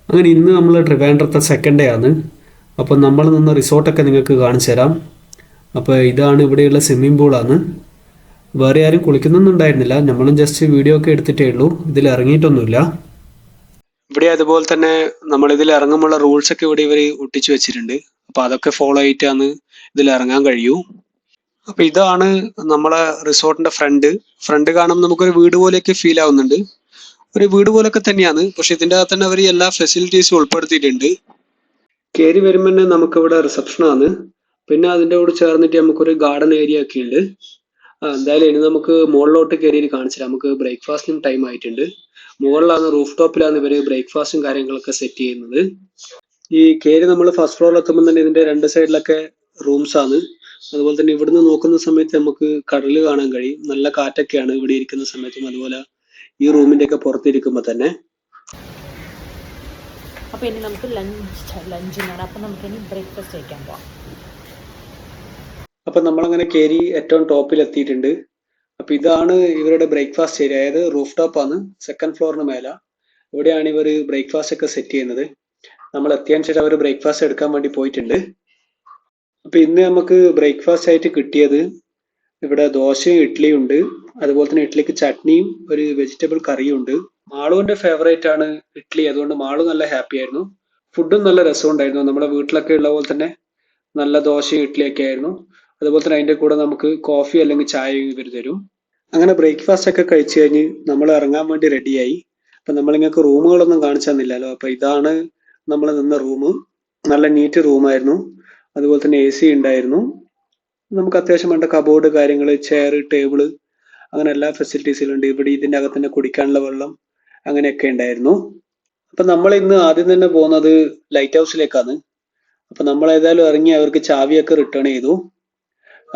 അങ്ങനെ ഇന്ന് നമ്മൾ ട്രിവാൻഡ്രത്തെ സെക്കൻഡ് ഡേ ആണ്. അപ്പോൾ നമ്മൾ നിന്ന റിസോർട്ടൊക്കെ നിങ്ങൾക്ക് കാണിച്ചു തരാം. അപ്പോൾ ഇതാണ് ഇവിടെയുള്ള സ്വിമ്മിംഗ് പൂളാണ്. വേറെ ആരും കുളിക്കുന്നൊന്നും ഉണ്ടായിരുന്നില്ല, നമ്മളും ജസ്റ്റ് വീഡിയോ ഒക്കെ എടുത്തിട്ടേ ഉള്ളൂ, ഇതിൽ ഇറങ്ങിയിട്ടൊന്നുമില്ല. ഇവിടെ അതുപോലെ തന്നെ നമ്മൾ ഇതിൽ ഇറങ്ങുമ്പോൾ റൂൾസ് ഒക്കെ ഇവിടെ ഇവർ ഒട്ടിച്ചു വെച്ചിട്ടുണ്ട്. അപ്പോൾ അതൊക്കെ ഫോളോ ആയിട്ടാണ് ഇതിൽ ഇറങ്ങാൻ കഴിയൂ. അപ്പോൾ ഇതാണ് നമ്മളെ റിസോർട്ടിന്റെ ഫ്രണ്ട് കാണുമ്പോൾ നമുക്കൊരു വീട് പോലെയൊക്കെ ഫീൽ ആവുന്നുണ്ട്. ഒരു വീട് പോലൊക്കെ തന്നെയാണ്, പക്ഷെ ഇതിൻ്റെ അകത്ത് തന്നെ അവർ എല്ലാ ഫെസിലിറ്റീസും ഉൾപ്പെടുത്തിയിട്ടുണ്ട്. കയറി വരുമ്പോൾ തന്നെ നമുക്കിവിടെ റിസപ്ഷനാണ്. പിന്നെ അതിൻ്റെ കൂടെ ചേർന്നിട്ട് നമുക്കൊരു ഗാർഡൻ ഏരിയ ഒക്കെ ഉണ്ട്. എന്തായാലും ഇനി നമുക്ക് മുകളിലോട്ട് കയറിയിട്ട് കാണിച്ചില്ല. നമുക്ക് ബ്രേക്ക്ഫാസ്റ്റിനും ടൈം ആയിട്ടുണ്ട്. മുകളിലാണ്, റൂഫ് ടോപ്പിലാണ് ഇവർ ബ്രേക്ക്ഫാസ്റ്റും കാര്യങ്ങളൊക്കെ സെറ്റ് ചെയ്യുന്നത്. ഈ കയറി നമ്മൾ ഫസ്റ്റ് ഫ്ലോറിൽ എത്തുമ്പോൾ തന്നെ ഇതിന്റെ രണ്ട് സൈഡിലൊക്കെ റൂംസ് ആണ്. അതുപോലെ തന്നെ ഇവിടുന്ന് നോക്കുന്ന സമയത്ത് നമുക്ക് കടല് കാണാൻ കഴിയും. നല്ല കാറ്റൊക്കെയാണ് ഇവിടെ ഇരിക്കുന്ന സമയത്തും അതുപോലെ ഈ റൂമിന്റെ ഒക്കെ പുറത്തിരിക്കുമ്പോൾ തന്നെ. അപ്പോൾ ഇനി നമുക്ക് ലഞ്ചിനാണ്. അപ്പം നമുക്കിനി ബ്രേക്ക്ഫാസ്റ്റ് കഴിക്കാൻ പോവാം. അപ്പം നമ്മളങ്ങനെ കയറി ഏറ്റവും ടോപ്പിൽ എത്തിയിട്ടുണ്ട്. അപ്പം ഇതാണ് ഇവരുടെ ബ്രേക്ക്ഫാസ്റ്റ് ഏരിയ. അതായത് റൂഫ് ടോപ്പാണ്, സെക്കൻഡ് ഫ്ലോറിന് മേലെ. ഇവിടെയാണ് ഇവർ ബ്രേക്ക്ഫാസ്റ്റ് ഒക്കെ സെറ്റ് ചെയ്യുന്നത്. നമ്മൾ എത്തിയതിനു ശേഷം അവർ ബ്രേക്ക്ഫാസ്റ്റ് എടുക്കാൻ വേണ്ടി പോയിട്ടുണ്ട്. അപ്പം ഇന്ന് നമുക്ക് ബ്രേക്ക്ഫാസ്റ്റ് ആയിട്ട് കിട്ടിയത് ഇവിടെ ദോശയും ഇഡ്ഡലിയും ഉണ്ട്. അതുപോലെ തന്നെ ഇഡ്ഡലിക്ക് ചട്നിയും ഒരു വെജിറ്റബിൾ കറിയും ഉണ്ട്. മാളുവിന്റെ ഫേവറേറ്റ് ആണ് ഇഡ്ഡലി, അതുകൊണ്ട് മാളു നല്ല ഹാപ്പി ആയിരുന്നു. ഫുഡും നല്ല രസമുണ്ടായിരുന്നു. നമ്മുടെ വീട്ടിലൊക്കെ ഉള്ള പോലെ തന്നെ നല്ല ദോശയും ഇഡ്ഡലിയൊക്കെ ആയിരുന്നു. അതുപോലെ തന്നെ അതിന്റെ കൂടെ നമുക്ക് കോഫി അല്ലെങ്കിൽ ചായയും ഇവർ തരും. അങ്ങനെ ബ്രേക്ക്ഫാസ്റ്റ് ഒക്കെ കഴിച്ചു കഴിഞ്ഞ് നമ്മൾ ഇറങ്ങാൻ വേണ്ടി റെഡിയായി. അപ്പൊ നമ്മൾ നിങ്ങൾക്ക് റൂമുകളൊന്നും കാണിച്ചു തന്നില്ലല്ലോ. അപ്പൊ ഇതാണ് നമ്മൾ നിന്ന റൂം. നല്ല നീറ്റ് റൂമായിരുന്നു. അതുപോലെ തന്നെ AC ഉണ്ടായിരുന്നു. നമുക്ക് അത്യാവശ്യം വേണ്ട കബോർഡ് കാര്യങ്ങൾ, ചെയർ, ടേബിള്, അങ്ങനെ എല്ലാ ഫെസിലിറ്റീസിലും ഉണ്ട്. ഇവിടെ ഇതിന്റെ അകത്ത് തന്നെ കുടിക്കാനുള്ള വെള്ളം അങ്ങനെയൊക്കെ ഉണ്ടായിരുന്നു. അപ്പൊ നമ്മൾ ഇന്ന് ആദ്യം തന്നെ പോകുന്നത് ലൈറ്റ് ഹൗസിലേക്കാണ്. അപ്പൊ നമ്മൾ ഏതായാലും ഇറങ്ങി അവർക്ക് ചാവിയൊക്കെ റിട്ടേൺ ചെയ്തു.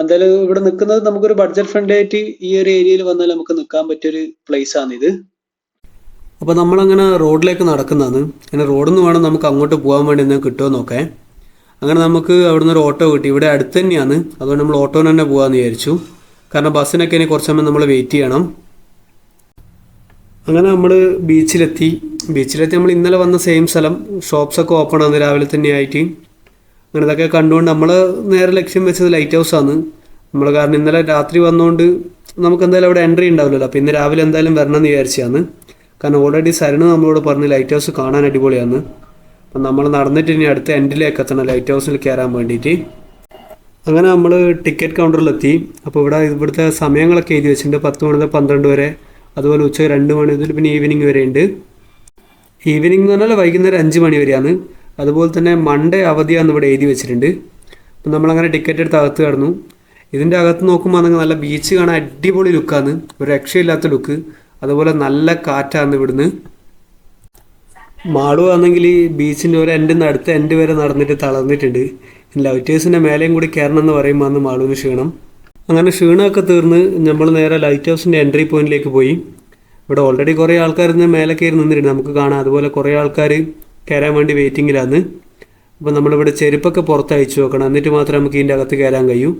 എന്തായാലും ഇവിടെ നിൽക്കുന്നത് നമുക്കൊരു ബഡ്ജറ്റ് ഫ്രണ്ട്ലി ആയിട്ട് ഈ ഒരു ഏരിയയിൽ വന്നാൽ നമുക്ക് നിൽക്കാൻ പറ്റിയൊരു പ്ലേസ് ആണിത്. അപ്പോൾ നമ്മളങ്ങനെ റോഡിലേക്ക് നടക്കുന്നതാണ്. അങ്ങനെ റോഡിൽ നിന്ന് വേണം നമുക്ക് അങ്ങോട്ട് പോകാൻ വേണ്ടി എന്തെങ്കിലും കിട്ടുമോ നോക്കേ. അങ്ങനെ നമുക്ക് അവിടെ നിന്ന് ഒരു ഓട്ടോ കിട്ടി. ഇവിടെ അടുത്ത് തന്നെയാണ്, അതുകൊണ്ട് നമ്മൾ ഓട്ടോന് തന്നെ പോകാമെന്ന് വിചാരിച്ചു. കാരണം ബസ്സിനൊക്കെ ഇനി കുറച്ച് സമയം നമ്മൾ വെയിറ്റ് ചെയ്യണം. അങ്ങനെ നമ്മൾ ബീച്ചിലെത്തി നമ്മൾ ഇന്നലെ വന്ന സെയിം സ്ഥലം. ഷോപ്സൊക്കെ ഓപ്പൺ ആണ് രാവിലെ തന്നെ ആയിട്ട്. അങ്ങനെ ഇതൊക്കെ കണ്ടുകൊണ്ട് നമ്മൾ നേരെ ലക്ഷ്യം വെച്ചത് ലൈറ്റ് ഹൗസാണ്. നമ്മൾ കാരണം ഇന്നലെ രാത്രി വന്നുകൊണ്ട് നമുക്ക് എന്തായാലും അവിടെ എൻട്രി ഉണ്ടാവില്ലല്ലോ. അപ്പോൾ ഇന്ന് രാവിലെ എന്തായാലും വരണമെന്ന് വിചാരിച്ചാണ്. കാരണം ഓൾറെഡി സരണു നമ്മളോട് പറഞ്ഞ് ലൈറ്റ് ഹൗസ് കാണാൻ അടിപൊളിയാണ്. അപ്പം നമ്മൾ നടന്നിട്ട് ഇനി അടുത്ത എൻഡിലേക്ക് എത്തണം ലൈറ്റ് ഹൗസിൽ കയറാൻ വേണ്ടിയിട്ട്. അങ്ങനെ നമ്മൾ ടിക്കറ്റ് കൗണ്ടറിലെത്തി. അപ്പോൾ ഇവിടുത്തെ സമയങ്ങളൊക്കെ എഴുതി വെച്ചിട്ടുണ്ട്. 10 മണി മുതൽ 12 വരെ, അതുപോലെ ഉച്ച 2 മണി മുതൽ പിന്നെ ഈവനിങ് വരെ ഉണ്ട്. ഈവനിങ് എന്ന് പറഞ്ഞാൽ വൈകുന്നേരം 5 മണി വരെയാണ്. അതുപോലെ തന്നെ മൺഡേ അവധിയാണെന്ന് ഇവിടെ എഴുതി വെച്ചിട്ടുണ്ട്. അപ്പം നമ്മളങ്ങനെ ടിക്കറ്റ് എടുത്ത് അകത്ത് കടന്നു. ഇതിൻ്റെ അകത്ത് നോക്കുമ്പോൾ നല്ല ബീച്ച് കാണാൻ അടിപൊളി ലുക്കാണ്, ഒരു രക്ഷയില്ലാത്ത ലുക്ക്. അതുപോലെ നല്ല കാറ്റാണ് ഇവിടുന്ന്. മാളു ആണെങ്കിൽ ഈ ബീച്ചിൻ്റെ ഒരു എൻഡിൽ നിന്ന് അടുത്ത എൻഡ് വരെ നടന്നിട്ട് തളർന്നിട്ടുണ്ട്. ലൈറ്റേഴ്സിൻ്റെ മേലെയും കൂടി കയറണം എന്ന് പറയുമ്പോൾ അന്ന് മാളുവിന് ക്ഷീണം. അങ്ങനെ ക്ഷീണമൊക്കെ തീർന്ന് നമ്മൾ നേരെ ലൈറ്റ് ഹൗസിൻ്റെ എൻട്രി പോയിന്റിലേക്ക് പോയി. ഇവിടെ ഓൾറെഡി കുറേ ആൾക്കാർ ഇന്ന് മേലെ കയറി നിന്നിട്ടുണ്ട്, നമുക്ക് കാണാം. അതുപോലെ കുറേ ആൾക്കാർ കയറാൻ വേണ്ടി വെയിറ്റിങ്ങിലാണ്. അപ്പോൾ നമ്മളിവിടെ ചെരുപ്പൊക്കെ പുറത്ത് അയച്ചു വെക്കണം, എന്നിട്ട് മാത്രമേ നമുക്ക് ഇതിൻ്റെ അകത്ത് കയറാൻ കഴിയൂ.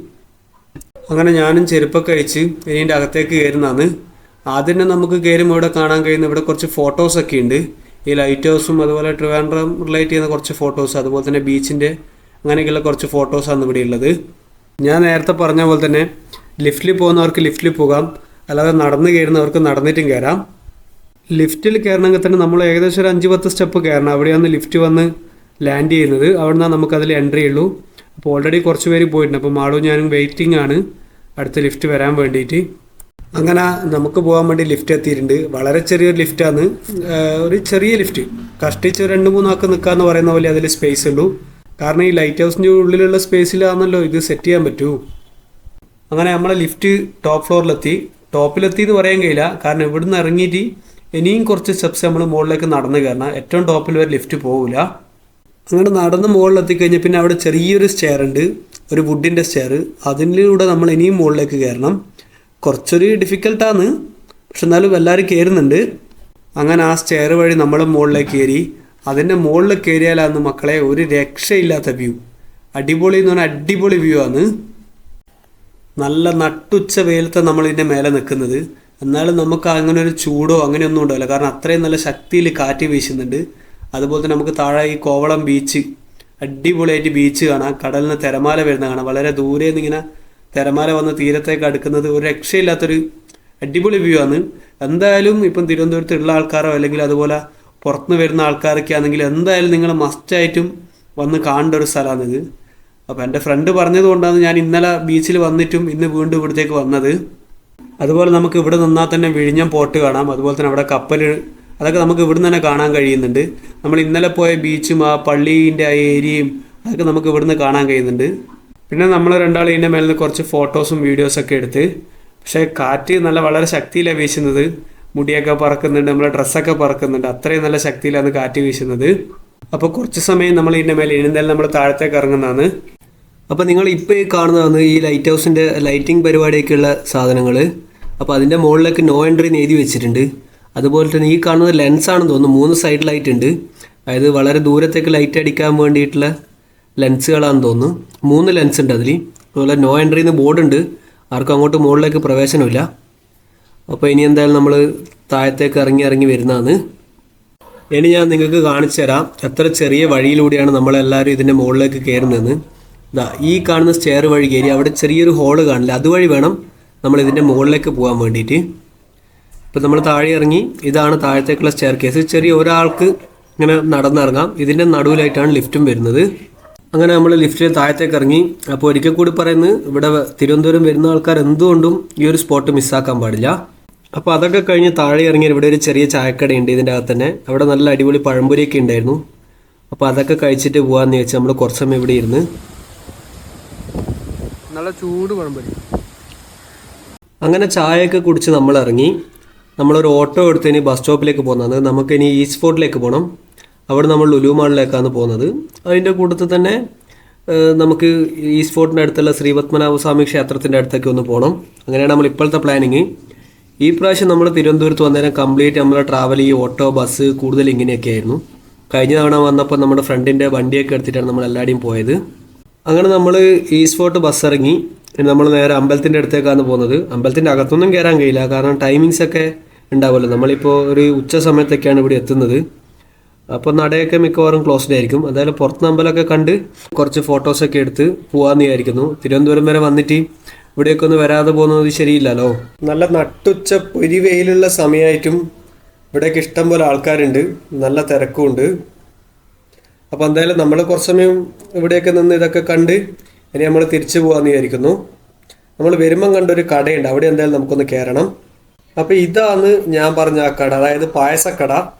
അങ്ങനെ ഞാനും ചെരുപ്പൊക്കെ അയച്ച് ഇതിൻ്റെ അകത്തേക്ക് കയറുന്നതാണ്. ആദ്യം തന്നെ നമുക്ക് കയറുമ്പോൾ ഇവിടെ കാണാൻ കഴിയുന്ന ഇവിടെ കുറച്ച് ഫോട്ടോസൊക്കെ ഉണ്ട്. ഈ ലൈറ്റ് ഹൗസും അതുപോലെ ട്രിവാൻഡ്രം റിലേറ്റ് ചെയ്യുന്ന കുറച്ച് ഫോട്ടോസ്, അതുപോലെ തന്നെ ബീച്ചിൻ്റെ അങ്ങനെയൊക്കെയുള്ള കുറച്ച് ഫോട്ടോസാണ് ഇവിടെ ഉള്ളത്. ഞാൻ നേരത്തെ പറഞ്ഞ പോലെ തന്നെ ലിഫ്റ്റിൽ പോകുന്നവർക്ക് ലിഫ്റ്റിൽ പോകാം, അല്ലാതെ നടന്ന് കയറുന്നവർക്ക് നടന്നിട്ടും കയറാം. ലിഫ്റ്റിൽ കയറണമെങ്കിൽ തന്നെ നമ്മൾ ഏകദേശം ഒരു 5-10 സ്റ്റെപ്പ് കയറണം. അവിടെയാണ് ലിഫ്റ്റ് വന്ന് ലാൻഡ് ചെയ്യുന്നത്. അവിടെ നിന്നാണ് നമുക്കതിൽ എൻട്രി ഉള്ളൂ. അപ്പോൾ ഓൾറെഡി കുറച്ച് പേര് പോയിട്ടുണ്ട്. അപ്പോൾ മാളും ഞാനും വെയിറ്റിംഗ് ആണ് അടുത്ത ലിഫ്റ്റ് വരാൻ വേണ്ടിയിട്ട്. അങ്ങനെ നമുക്ക് പോകാൻ വേണ്ടി ലിഫ്റ്റ് എത്തിയിട്ടുണ്ട്. വളരെ ചെറിയൊരു ലിഫ്റ്റാണ്, ഒരു ചെറിയ ലിഫ്റ്റ്. കഷ്ടിച്ച് 2-3 ആൾക്ക് നിൽക്കാമെന്ന് പറയുന്ന പോലെ അതിൽ സ്പേസ് ഉള്ളൂ. കാരണം ഈ ലൈറ്റ് ഹൗസിൻ്റെ ഉള്ളിലുള്ള സ്പേസിലാണല്ലോ ഇത് സെറ്റ് ചെയ്യാൻ പറ്റൂ. അങ്ങനെ നമ്മളെ ലിഫ്റ്റ് ടോപ്പ് ഫ്ലോറിലെത്തി. ടോപ്പിലെത്തി എന്ന് പറയാൻ കഴിയില്ല, കാരണം ഇവിടുന്ന് ഇറങ്ങിയിട്ട് ഇനിയും കുറച്ച് സ്റ്റെപ്സ് നമ്മൾ മുകളിലേക്ക് നടന്ന് കയറണം. ഏറ്റവും ടോപ്പിൽ വരെ ലിഫ്റ്റ് പോകില്ല. അങ്ങനെ നടന്ന് മുകളിലെത്തി കഴിഞ്ഞാൽ പിന്നെ അവിടെ ചെറിയൊരു സ്റ്റെയർ ഉണ്ട്, ഒരു വുഡിൻ്റെ സ്റ്റെയർ. അതിലൂടെ നമ്മൾ ഇനിയും മുകളിലേക്ക് കയറണം. കുറച്ചൊരു ഡിഫിക്കൽട്ടാണ്, പക്ഷെ എന്നാലും എല്ലാവരും കയറുന്നുണ്ട്. അങ്ങനെ ആ സ്റ്റെയർ വഴി നമ്മൾ മുകളിലേക്ക് കയറി. അതിൻ്റെ മുകളിൽ കയറിയാലാണ് മക്കളെ ഒരു രക്ഷയില്ലാത്ത വ്യൂ. അടിപൊളി എന്ന് പറഞ്ഞാൽ അടിപൊളി വ്യൂ ആണ്. നല്ല നട്ടുച്ച വെയിലത്തെ നമ്മളിതിൻ്റെ മേലെ നിൽക്കുന്നത്. എന്നാലും നമുക്ക് അങ്ങനെ ഒരു ചൂടോ അങ്ങനെയൊന്നും ഉണ്ടാവില്ല, കാരണം അത്രയും നല്ല ശക്തിയിൽ കാറ്റ് വീശുന്നുണ്ട്. അതുപോലെ തന്നെ നമുക്ക് താഴെ ഈ കോവളം ബീച്ച്, അടിപൊളിയായിട്ട് ബീച്ച് കാണാം. കടലിന് തിരമാല വരുന്ന കാണാം. വളരെ ദൂരെ നിന്ന് ഇങ്ങനെ തിരമാല വന്ന് തീരത്തേക്ക് അടുക്കുന്നത് ഒരു രക്ഷയില്ലാത്തൊരു അടിപൊളി വ്യൂ ആണ്. എന്തായാലും ഇപ്പം തിരുവനന്തപുരത്തുള്ള ആൾക്കാരോ അല്ലെങ്കിൽ അതുപോലെ പുറത്തുനിന്ന് വരുന്ന ആൾക്കാരൊക്കെ ആണെങ്കിൽ എന്തായാലും നിങ്ങൾ മസ്റ്റായിട്ടും വന്ന് കാണേണ്ട ഒരു സ്ഥലമാണിത്. അപ്പോൾ എൻ്റെ ഫ്രണ്ട് പറഞ്ഞതുകൊണ്ടാണ് ഞാൻ ഇന്നലെ ബീച്ചിൽ വന്നിട്ടും ഇന്ന് വീണ്ടും ഇവിടത്തേക്ക് വന്നത്. അതുപോലെ നമുക്ക് ഇവിടെ നിന്നാൽ തന്നെ വിഴിഞ്ഞം പോർട്ട് കാണാം. അതുപോലെ തന്നെ അവിടെ കപ്പൽ, അതൊക്കെ നമുക്ക് ഇവിടുന്ന് തന്നെ കാണാൻ കഴിയുന്നുണ്ട്. നമ്മൾ ഇന്നലെ പോയ ബീച്ചും ആ പള്ളീൻ്റെ ആ ഏരിയയും അതൊക്കെ നമുക്ക് ഇവിടുന്ന് കാണാൻ കഴിയുന്നുണ്ട്. പിന്നെ നമ്മൾ രണ്ടാളും ഇതിൻ്റെ മേലെ നിന്ന് കുറച്ച് ഫോട്ടോസും വീഡിയോസൊക്കെ എടുത്ത്. പക്ഷേ കാറ്റ് വളരെ ശക്തിയിലാണ് വീശുന്നത്. മുടിയൊക്കെ പറക്കുന്നുണ്ട്, നമ്മളെ ഡ്രസ്സൊക്കെ പറക്കുന്നുണ്ട്. അത്രയും നല്ല ശക്തിയിലാണ് കാറ്റ് വീശുന്നത്. അപ്പോൾ കുറച്ച് സമയം നമ്മൾ ഇതിൻ്റെ മേലെ എഴുന്നേലും നമ്മൾ താഴത്തേക്ക് ഇറങ്ങുന്നതാണ്. അപ്പോൾ നിങ്ങൾ ഇപ്പോൾ ഈ കാണുന്നതാണ് ഈ ലൈറ്റ് ഹൗസിൻ്റെ ലൈറ്റിംഗ് പരിപാടിയൊക്കെയുള്ള സാധനങ്ങൾ. അപ്പോൾ അതിൻ്റെ മുകളിലേക്ക് നോ എൻട്രി എന്ന് എഴുതി വെച്ചിട്ടുണ്ട്. അതുപോലെ തന്നെ ഈ കാണുന്നത് ലെൻസാണെന്ന് തോന്നുന്നു. 3 സൈഡ് ലൈറ്റ് ഉണ്ട്. അതായത് വളരെ ദൂരത്തേക്ക് ലൈറ്റ് അടിക്കാൻ വേണ്ടിയിട്ടുള്ള ലെൻസുകളാണെന്ന് തോന്നുന്നു. 3 ലെൻസ് ഉണ്ട് അതിൽ. അതുപോലെ നോ എൻട്രി എന്ന് ബോർഡുണ്ട്. ആർക്കും അങ്ങോട്ട് മുകളിലേക്ക് പ്രവേശനമില്ല. അപ്പോൾ ഇനി എന്തായാലും നമ്മൾ താഴത്തേക്ക് ഇറങ്ങി വരുന്നതാണ്. ഇനി ഞാൻ നിങ്ങൾക്ക് കാണിച്ചു തരാം എത്ര ചെറിയ വഴിയിലൂടെയാണ് നമ്മളെല്ലാവരും ഇതിൻ്റെ മുകളിലേക്ക് കയറുന്നതെന്ന്. ഈ കാണുന്ന സ്റ്റെയർ വഴി കയറി അവിടെ ചെറിയൊരു ഹോള് കാണില്ല, അതുവഴി വേണം നമ്മൾ ഇതിൻ്റെ മുകളിലേക്ക് പോകാൻ വേണ്ടിയിട്ട്. ഇപ്പം നമ്മൾ താഴെ ഇറങ്ങി, ഇതാണ് താഴത്തേക്കുള്ള സ്റ്റെയർ കേസ്. ചെറിയ ഒരാൾക്ക് ഇങ്ങനെ നടന്നിറങ്ങാം. ഇതിൻ്റെ നടുവിലായിട്ടാണ് ലിഫ്റ്റും വരുന്നത്. അങ്ങനെ നമ്മൾ ലിഫ്റ്റിൽ താഴത്തേക്ക് ഇറങ്ങി. അപ്പോൾ ഒരിക്കൽ കൂടി പറയുന്നത്, ഇവിടെ തിരുവനന്തപുരം വരുന്ന ആൾക്കാർ എന്തുകൊണ്ടും ഈ ഒരു സ്പോട്ട് മിസ്സാക്കാൻ പാടില്ല. അപ്പോൾ അതൊക്കെ കഴിഞ്ഞ് താഴെ ഇറങ്ങി ഇവിടെ ഒരു ചെറിയ ചായക്കടയുണ്ട് ഇതിൻ്റെ അകത്ത് തന്നെ. അവിടെ നല്ല അടിപൊളി പഴംപൊരിയൊക്കെ ഉണ്ടായിരുന്നു. അപ്പോൾ അതൊക്കെ കഴിച്ചിട്ട് പോകാമെന്ന് ചോദിച്ചാൽ നമ്മൾ കുറച്ച് സമയം ഇവിടെ ഇരുന്ന്. നല്ല ചൂട് പഴംപൊരി. അങ്ങനെ ചായയൊക്കെ കുടിച്ച് നമ്മൾ ഇറങ്ങി. നമ്മളൊരു ഓട്ടോ എടുത്തതിന് ബസ് സ്റ്റോപ്പിലേക്ക് പോകുന്നത്. നമുക്കിനി ഈസ്റ്റ് ഫോർട്ടിലേക്ക് പോകണം. അവിടെ നമ്മൾ ലുലു മാളിലേക്കാണ് പോകുന്നത്. അതിൻ്റെ കൂട്ടത്തിൽ തന്നെ നമുക്ക് ഈസ്റ്റ് ഫോർട്ടിൻ്റെ അടുത്തുള്ള ശ്രീപത്മനാഭസ്വാമി ക്ഷേത്രത്തിൻ്റെ അടുത്തേക്ക് ഒന്ന് പോകണം. അങ്ങനെയാണ് നമ്മൾ ഇപ്പോഴത്തെ പ്ലാനിങ്. ഈ പ്രാവശ്യം നമ്മൾ തിരുവനന്തപുരത്ത് വന്നേരം കംപ്ലീറ്റ് നമ്മളെ ട്രാവൽ ഈ ഓട്ടോ, ബസ് കൂടുതൽ ഇങ്ങനെയൊക്കെ ആയിരുന്നു. കഴിഞ്ഞ തവണ വന്നപ്പോൾ നമ്മുടെ ഫ്രണ്ടിൻ്റെ വണ്ടിയൊക്കെ എടുത്തിട്ടാണ് നമ്മൾ എല്ലാവരുടെയും പോയത്. അങ്ങനെ നമ്മൾ ഈസ്റ്റ് ഫോർട്ട് ബസ് ഇറങ്ങി. നമ്മൾ നേരെ അമ്പലത്തിൻ്റെ അടുത്തേക്കാണ് പോകുന്നത്. അമ്പലത്തിൻ്റെ അകത്തൊന്നും കയറാൻ കഴിയില്ല, കാരണം ടൈമിങ്സ് ഒക്കെ ഉണ്ടാവുമല്ലോ. നമ്മളിപ്പോൾ ഒരു ഉച്ച സമയത്തൊക്കെയാണ് ഇവിടെ എത്തുന്നത്. അപ്പോൾ നടയൊക്കെ മിക്കവാറും ക്ലോസ്ഡ് ആയിരിക്കും. എന്തായാലും പുറത്ത് അമ്പലമൊക്കെ കണ്ട് കുറച്ച് ഫോട്ടോസൊക്കെ എടുത്ത് പോകാമെന്ന് വിചാരിക്കുന്നു. തിരുവനന്തപുരം വരെ വന്നിട്ട് ഇവിടെയൊക്കെ ഒന്ന് വരാതെ പോകുന്നത് ശരിയില്ലല്ലോ. നല്ല നട്ടുച്ച പൊരി വെയിലുള്ള സമയമായിട്ടും ഇവിടെയൊക്കെ ഇഷ്ടം പോലെ ആൾക്കാരുണ്ട്, നല്ല തിരക്കുമുണ്ട്. അപ്പോൾ എന്തായാലും നമ്മൾ കുറച്ച് സമയം ഇവിടെയൊക്കെ നിന്ന് ഇതൊക്കെ കണ്ട് ഇനി നമ്മൾ തിരിച്ചു പോകാമെന്ന് വിചാരിക്കുന്നു. നമ്മൾ വരുമ്പം കണ്ടൊരു കടയുണ്ട്, അവിടെ എന്തായാലും നമുക്കൊന്ന് കയറണം. അപ്പോൾ ഇതാണ് ഞാൻ പറഞ്ഞ ആ കട, അതായത് പായസക്കട.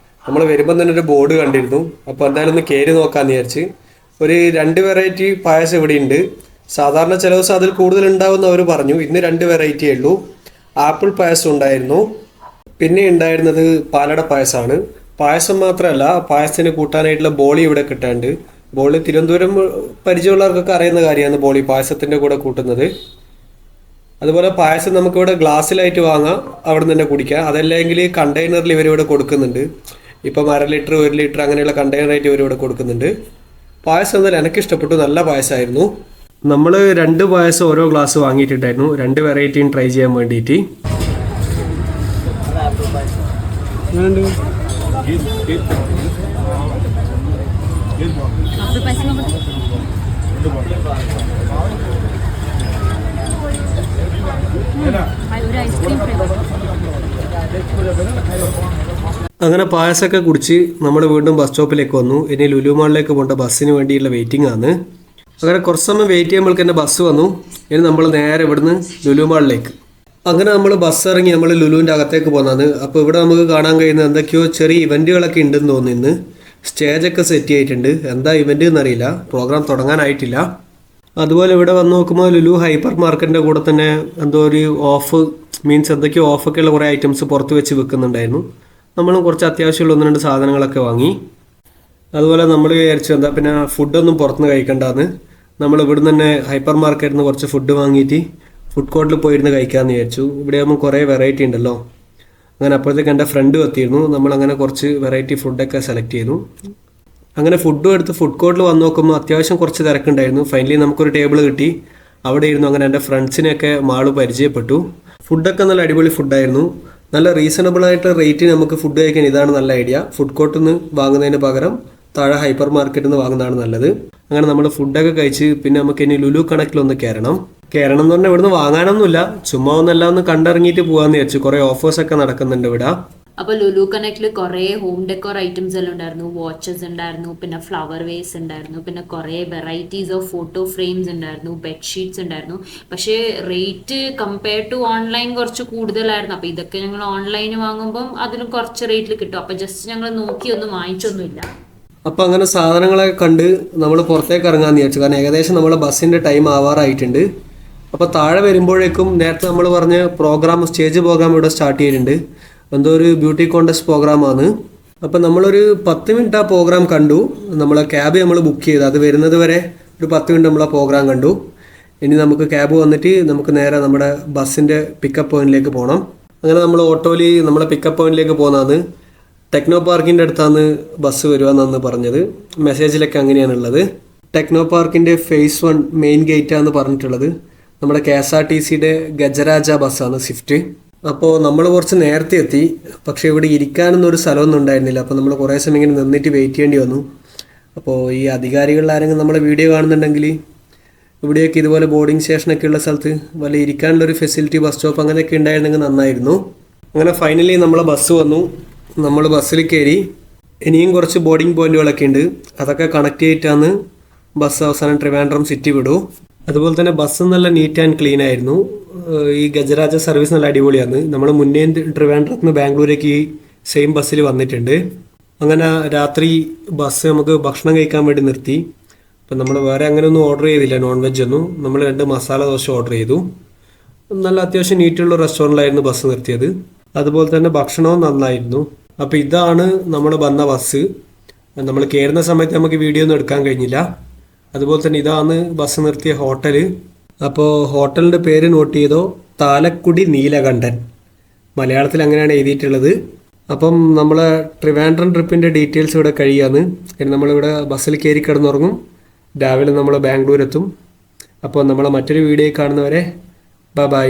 നമ്മൾ വരുമ്പം തന്നെ ഒരു ബോർഡ് കണ്ടിരുന്നു. അപ്പോൾ എന്തായാലും ഒന്ന് കയറി നോക്കാമെന്ന് വിചാരിച്ച്. ഒരു 2 വെറൈറ്റി പായസം ഇവിടെ ഉണ്ട്. സാധാരണ ചില ദിവസം അതിൽ കൂടുതൽ ഉണ്ടാവുമെന്ന് അവർ പറഞ്ഞു. ഇന്ന് 2 വെറൈറ്റിയേ ഉള്ളൂ. ആപ്പിൾ പായസം ഉണ്ടായിരുന്നു, പിന്നെ ഉണ്ടായിരുന്നത് പാലട പായസമാണ്. പായസം മാത്രമല്ല, പായസത്തിന് കൂട്ടാനായിട്ടുള്ള ബോളി ഇവിടെ കിട്ടാണ്ട്. ബോളി തിരുവനന്തപുരം പരിചയമുള്ളവർക്കൊക്കെ അറിയുന്ന കാര്യമാണ്, ബോളി പായസത്തിൻ്റെ കൂടെ കൂട്ടുന്നത്. അതുപോലെ പായസം നമുക്കിവിടെ ഗ്ലാസ്സിലായിട്ട് വാങ്ങാം, അവിടെ നിന്ന് തന്നെ കുടിക്കാം. അതല്ലെങ്കിൽ കണ്ടെയ്നറിൽ ഇവരിവിടെ കൊടുക്കുന്നുണ്ട്. ഇപ്പം 1/2 ലിറ്റർ 1 ലിറ്റർ അങ്ങനെയുള്ള കണ്ടെയ്നറായിട്ട് ഇവരിവിടെ കൊടുക്കുന്നുണ്ട്. പായസം എന്തായാലും എനിക്കിഷ്ടപ്പെട്ടു, നല്ല പായസമായിരുന്നു. നമ്മൾ 2 പായസം ഓരോ ഗ്ലാസ് വാങ്ങിയിട്ടുണ്ടായിരുന്നു, 2 വെറൈറ്റിയും ട്രൈ ചെയ്യാൻ വേണ്ടിയിട്ട്. അങ്ങനെ പായസമൊക്കെ കുടിച്ച് നമ്മൾ വീണ്ടും ബസ് സ്റ്റോപ്പിലേക്ക് വന്നു. ഇനി ലുലു മാളിലേക്ക് പോകേണ്ട ബസ്സിന് വേണ്ടിയുള്ള വെയിറ്റിംഗ് ആണ്. അങ്ങനെ കുറച്ച് സമയം വെയിറ്റ് ചെയ്യുമ്പോഴേക്ക് തന്നെ ബസ് വന്നു. ഇനി നമ്മൾ നേരെ ഇവിടുന്ന് ലുലു മാളിലേക്ക്. അങ്ങനെ നമ്മൾ ബസ് ഇറങ്ങി നമ്മൾ ലുലുവിൻ്റെ അകത്തേക്ക് പോകുന്നതാണ്. അപ്പോൾ ഇവിടെ നമുക്ക് കാണാൻ കഴിയുന്ന എന്തൊക്കെയോ ചെറിയ ഇവൻറ്റുകളൊക്കെ ഉണ്ടെന്ന് തോന്നുന്നു. ഇന്ന് സ്റ്റേജൊക്കെ സെറ്റ് ചെയ്തിട്ടുണ്ട്. എന്താ ഇവൻറ്റ് എന്നറിയില്ല, പ്രോഗ്രാം തുടങ്ങാനായിട്ടില്ല. അതുപോലെ ഇവിടെ വന്ന് നോക്കുമ്പോൾ ലുലു ഹൈപ്പർ മാർക്കറ്റിൻ്റെ കൂടെ തന്നെ എന്തോ ഒരു ഓഫ്, മീൻസ് എന്തൊക്കെയോ ഓഫൊക്കെയുള്ള കുറേ ഐറ്റംസ് പുറത്ത് വെച്ച് വിൽക്കുന്നുണ്ടായിരുന്നു. നമ്മളും കുറച്ച് അത്യാവശ്യമുള്ള 1-2 സാധനങ്ങളൊക്കെ വാങ്ങി. അതുപോലെ നമ്മൾ വിചാരിച്ചു എന്താ പിന്നെ ഫുഡൊന്നും പുറത്തുനിന്ന് കഴിക്കണ്ടെന്ന്. നമ്മൾ ഇവിടുന്ന് തന്നെ ഹൈപ്പർ മാർക്കറ്റിൽ നിന്ന് കുറച്ച് ഫുഡ് വാങ്ങിയിട്ട് ഫുഡ് കോർട്ടിൽ പോയിരുന്ന് കഴിക്കാമെന്ന് വിചാരിച്ചു. ഇവിടെ ആകുമ്പോൾ കുറേ വെറൈറ്റി ഉണ്ടല്ലോ. അങ്ങനെ അപ്പോഴത്തേക്ക് എൻ്റെ ഫ്രണ്ട് എത്തിയിരുന്നു. നമ്മളങ്ങനെ കുറച്ച് വെറൈറ്റി ഫുഡൊക്കെ സെലക്ട് ചെയ്തു. അങ്ങനെ ഫുഡും എടുത്ത് ഫുഡ് കോർട്ടിൽ വന്ന് നോക്കുമ്പോൾ അത്യാവശ്യം കുറച്ച് തിരക്കുണ്ടായിരുന്നു. ഫൈനലി നമുക്കൊരു ടേബിൾ കിട്ടി, അവിടെ ഇരുന്നു. അങ്ങനെ എൻ്റെ ഫ്രണ്ട്സിനെയൊക്കെ മാള് പരിചയപ്പെട്ടു. ഫുഡൊക്കെ നല്ല അടിപൊളി ഫുഡായിരുന്നു. നല്ല റീസണബിൾ ആയിട്ടുള്ള റേറ്റിന് നമുക്ക് ഫുഡ് കഴിക്കാൻ ഇതാണ് നല്ല ഐഡിയ. ഫുഡ് കോർട്ടിൽ നിന്ന് വാങ്ങുന്നതിന് പകരം താഴെ ഹൈപ്പർ മാർക്കറ്റിൽ നിന്ന് വാങ്ങുന്നതാണ് നല്ലത്. അങ്ങനെ നമ്മൾ ഫുഡൊക്കെ കഴിച്ച് പിന്നെ നമുക്ക് ഇനി ലുലു കണക്കിലൊന്ന് കയറണം എന്ന് പറഞ്ഞാൽ ഇവിടുന്ന് വാങ്ങാനൊന്നുമില്ല, ചുമ്മാ ഒന്നെല്ലാം ഒന്ന് കണ്ടിറങ്ങിയിട്ട് പോകാമെന്ന് വിചാരിച്ചു. കുറേ ഓഫേഴ്സൊക്കെ നടക്കുന്നുണ്ട് ഇവിടെ. അപ്പോൾ ലുലു കണക്റ്റിൽ കുറേ ഹോം ഡെക്കോർ ഐറ്റംസ് എല്ലാം ഉണ്ടായിരുന്നു. വാച്ചസ് ഉണ്ടായിരുന്നു, പിന്നെ ഫ്ലവർ വേസ് ഉണ്ടായിരുന്നു, പിന്നെ കുറേ വെറൈറ്റീസ് ഓഫ് ഫോട്ടോ ഫ്രെയിംസ് ഉണ്ടായിരുന്നു, ബെഡ്ഷീറ്റ്സ് ഉണ്ടായിരുന്നു. പക്ഷേ റേറ്റ് കമ്പയർഡ് ടു ഓൺലൈൻ കുറച്ച് കൂടുതലായിരുന്നു. അപ്പോൾ ഇതൊക്കെ ഞങ്ങൾ ഓൺലൈൻ വാങ്ങുമ്പം അതിലും കുറച്ച് റേറ്റിൽ കിട്ടും. അപ്പോൾ ജസ്റ്റ് ഞങ്ങൾ നോക്കി ഒന്നും വാങ്ങിച്ചൊന്നുമില്ല. അപ്പോൾ അങ്ങനെ സാധനങ്ങളൊക്കെ കണ്ട് നമ്മൾ പുറത്തേക്ക് ഇറങ്ങാമെന്ന് വിചാരിച്ചു. കാരണം ഏകദേശം നമ്മളെ ബസ്സിൻ്റെ ടൈം ആവാറായിട്ടുണ്ട്. അപ്പോൾ താഴെ വരുമ്പോഴേക്കും നേരത്തെ നമ്മൾ പറഞ്ഞ സ്റ്റേജ് പ്രോഗ്രാം ഇവിടെ സ്റ്റാർട്ട് ചെയ്തിട്ടുണ്ട്. എന്തോ ഒരു ബ്യൂട്ടി കോൺടെസ്റ്റ് പ്രോഗ്രാമാണ്. അപ്പം നമ്മളൊരു 10 മിനിറ്റ് ആ പ്രോഗ്രാം കണ്ടു. നമ്മളെ ക്യാബ് നമ്മൾ ബുക്ക് ചെയ്തു. അത് വരുന്നത് വരെ ഒരു 10 മിനിറ്റ് നമ്മൾ ആ പ്രോഗ്രാം കണ്ടു. ഇനി നമുക്ക് ക്യാബ് വന്നിട്ട് നമുക്ക് നേരെ നമ്മുടെ ബസ്സിൻ്റെ പിക്കപ്പ് പോയിന്റിലേക്ക് പോകണം. അങ്ങനെ നമ്മൾ ഓട്ടോയിൽ നമ്മളെ പിക്കപ്പ് പോയിന്റിലേക്ക് പോകുന്നതാണ്. ടെക്നോ പാർക്കിൻ്റെ അടുത്താണ് ബസ് വരുവാന്നാണ് പറഞ്ഞത്. മെസ്സേജിലൊക്കെ അങ്ങനെയാണുള്ളത്. ടെക്നോ പാർക്കിൻ്റെ ഫേസ് 1 മെയിൻ ഗേറ്റാന്ന് പറഞ്ഞിട്ടുള്ളത്. നമ്മുടെ KSRTCയുടെ ഗജരാജ ബസ്സാണ് സ്വിഫ്റ്റ്. അപ്പോൾ നമ്മൾ കുറച്ച് നേരത്തെ എത്തി. പക്ഷേ ഇവിടെ ഇരിക്കാനൊന്നും ഒരു സ്ഥലമൊന്നും ഉണ്ടായിരുന്നില്ല. അപ്പോൾ നമ്മൾ കുറേ സമയം ഇങ്ങനെ നിന്നിട്ട് വെയിറ്റ് ചെയ്യേണ്ടി വന്നു. അപ്പോൾ ഈ അധികാരികളിൽ ആരെങ്കിലും നമ്മളെ വീഡിയോ കാണുന്നുണ്ടെങ്കിൽ ഇവിടെയൊക്കെ ഇതുപോലെ ബോർഡിംഗ് സ്റ്റേഷനൊക്കെ ഉള്ള സ്ഥലത്ത് വല്ല ഇരിക്കാനുള്ളൊരു ഫെസിലിറ്റി, ബസ് സ്റ്റോപ്പ് അങ്ങനെയൊക്കെ ഉണ്ടായിരുന്നെങ്കിൽ നന്നായിരുന്നു. അങ്ങനെ ഫൈനലി നമ്മളെ ബസ് വന്നു. നമ്മൾ ബസ്സിൽ കയറി. ഇനിയും കുറച്ച് ബോർഡിംഗ് പോയിന്റുകളൊക്കെ ഉണ്ട്. അതൊക്കെ കണക്ട് ചെയ്തിട്ടാണ് ബസ് അവസാനം ട്രിവാൻഡ്രം സിറ്റി വിടൂ. അതുപോലെ തന്നെ ബസ് നല്ല നീറ്റ് ആൻഡ് ക്ലീൻ ആയിരുന്നു. ഈ ഗജരാജ സർവീസ് നല്ല അടിപൊളിയാണ്. നമ്മൾ മുന്നേ ട്രിവാൻഡ്രത്ത് നിന്ന് ബാംഗ്ലൂരേക്ക് ഈ സെയിം ബസ്സിൽ വന്നിട്ടുണ്ട്. അങ്ങനെ രാത്രി ബസ് നമുക്ക് ഭക്ഷണം കഴിക്കാൻ വേണ്ടി നിർത്തി. അപ്പം നമ്മൾ വേറെ അങ്ങനെ ഒന്നും ഓർഡർ ചെയ്തില്ല, നോൺ വെജ് ഒന്നും. നമ്മൾ 2 മസാല ദോശ ഓർഡർ ചെയ്തു. നല്ല അത്യാവശ്യം നീറ്റുള്ള റെസ്റ്റോറൻറ്റിലായിരുന്നു ബസ് നിർത്തിയത്. അതുപോലെ തന്നെ ഭക്ഷണവും നന്നായിരുന്നു. അപ്പോൾ ഇതാണ് നമ്മൾ വന്ന ബസ്. നമ്മൾ കയറുന്ന സമയത്ത് നമുക്ക് വീഡിയോ ഒന്നും എടുക്കാൻ കഴിഞ്ഞില്ല. അതുപോലെ തന്നെ ഇതാണ് ബസ് നിർത്തിയ ഹോട്ടൽ. അപ്പോൾ ഹോട്ടലിൻ്റെ പേര് നോട്ട് ചെയ്തോ, താലക്കുടി നീലകണ്ഠൻ. മലയാളത്തിൽ അങ്ങനെയാണ് എഴുതിയിട്ടുള്ളത്. അപ്പം നമ്മളെ ട്രിവാൻഡ്രം ട്രിപ്പിൻ്റെ ഡീറ്റെയിൽസ് ഇവിടെ കഴിയാന്ന്. നമ്മളിവിടെ ബസ്സിൽ കയറി കിടന്നുറങ്ങും. രാവിലെ നമ്മൾ ബാംഗ്ലൂർ എത്തും. അപ്പോൾ നമ്മളെ മറ്റൊരു വീഡിയോ കാണുന്നവരെ ബൈ.